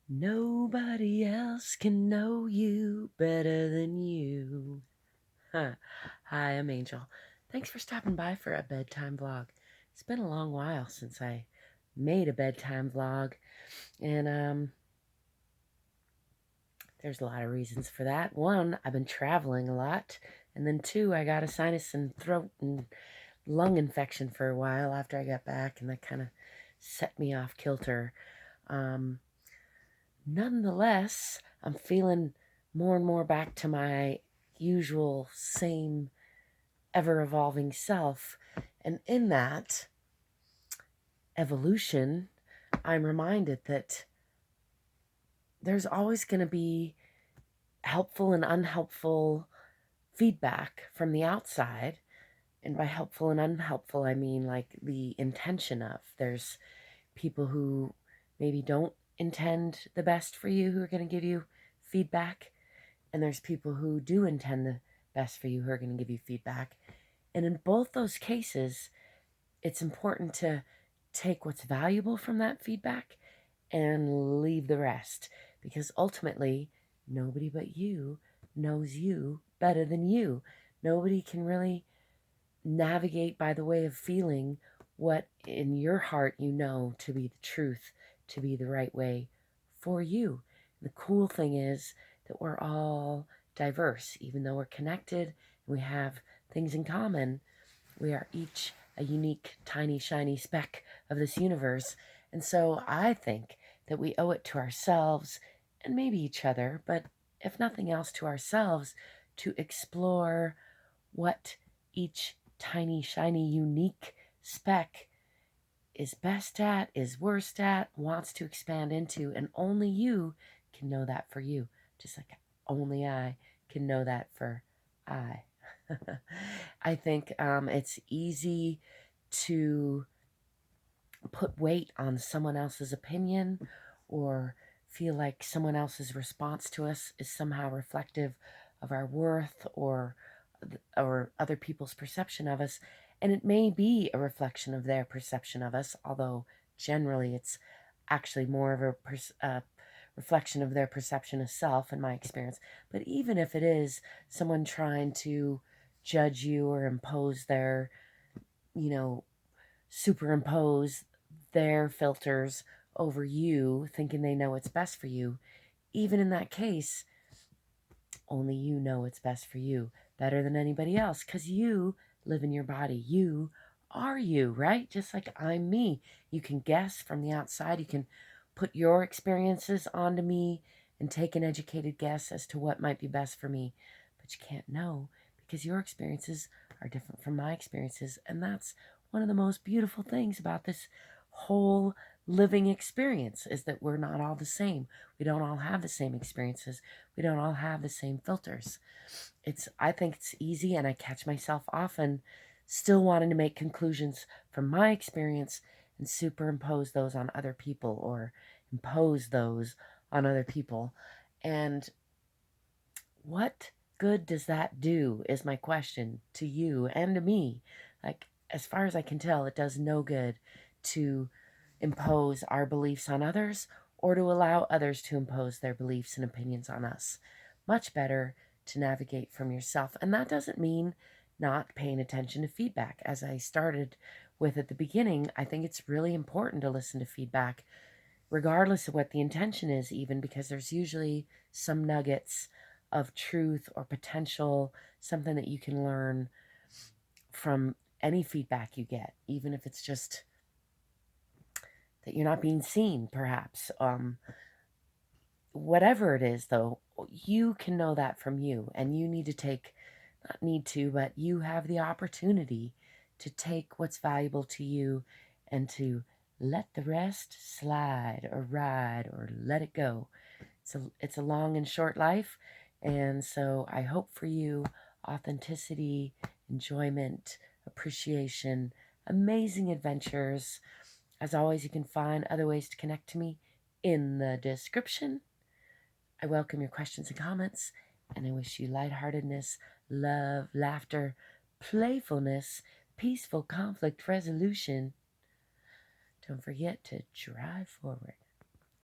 Nobody else can know you better than you. Huh. Hi, I'm Angel. Thanks for stopping by for a bedtime vlog. It's been a long while since I made a bedtime vlog, and there's a lot of reasons for that. One, I've been traveling a lot, and then two, I got a sinus and throat and lung infection for a while after I got back, and that kind of set me off kilter. Um, Nonetheless, I'm feeling more and more back to my usual same ever-evolving self. And in that evolution, I'm reminded that there's always going to be helpful and unhelpful feedback from the outside. And by helpful and unhelpful, I mean like the intention of. There's people who maybe don't intend the best for you who are going to give you feedback. And there's people who do intend the best for you who are going to give you feedback. And in both those cases, it's important to take what's valuable from that feedback and leave the rest. Because ultimately, nobody but you knows you better than you. Nobody can really navigate by the way of feeling what in your heart you know to be the truth, to be the right way for you. The cool thing is that we're all diverse. Even though we're connected and we have things in common, we are each a unique, tiny, shiny speck of this universe. And so I think that we owe it to ourselves and maybe each other, but if nothing else to ourselves, to explore what each tiny, shiny, unique speck is best at, is worst at, wants to expand into, and only you can know that for you, just like only I can know that for I. I think it's easy to put weight on someone else's opinion or feel like someone else's response to us is somehow reflective of our worth or other people's perception of us. And it may be a reflection of their perception of us, although generally it's actually more of a reflection of their perception of self in my experience. But even if it is someone trying to judge you or impose their, superimpose their filters over you, thinking they know what's best for you, even in that case, only you know what's best for you better than anybody else, because you live in your body. You are you, right? Just like I'm me. You can guess from the outside. You can put your experiences onto me and take an educated guess as to what might be best for me. But you can't know because your experiences are different from my experiences. And that's one of the most beautiful things about this whole living experience, is that we're not all the same. We don't all have the same experiences. We don't all have the same filters. I think it's easy, and I catch myself often still wanting to make conclusions from my experience and superimpose those on other people or impose those on other people. And what good does that do is my question to you and to me. Like, as far as I can tell, it does no good to impose our beliefs on others or to allow others to impose their beliefs and opinions on us. Much better to navigate from yourself. And that doesn't mean not paying attention to feedback. As I started with at the beginning, I think it's really important to listen to feedback, regardless of what the intention is, even, because there's usually some nuggets of truth or potential, something that you can learn from any feedback you get, even if it's just that you're not being seen, perhaps. Whatever it is, though, you can know that from you, and you need to take, not need to, but you have the opportunity to take what's valuable to you and to let the rest slide or ride or let it go. It's a long and short life, and so I hope for you authenticity, enjoyment, appreciation, amazing adventures. As always, you can find other ways to connect to me in the description. I welcome your questions and comments, and I wish you lightheartedness, love, laughter, playfulness, peaceful conflict resolution. Don't forget to drive forward.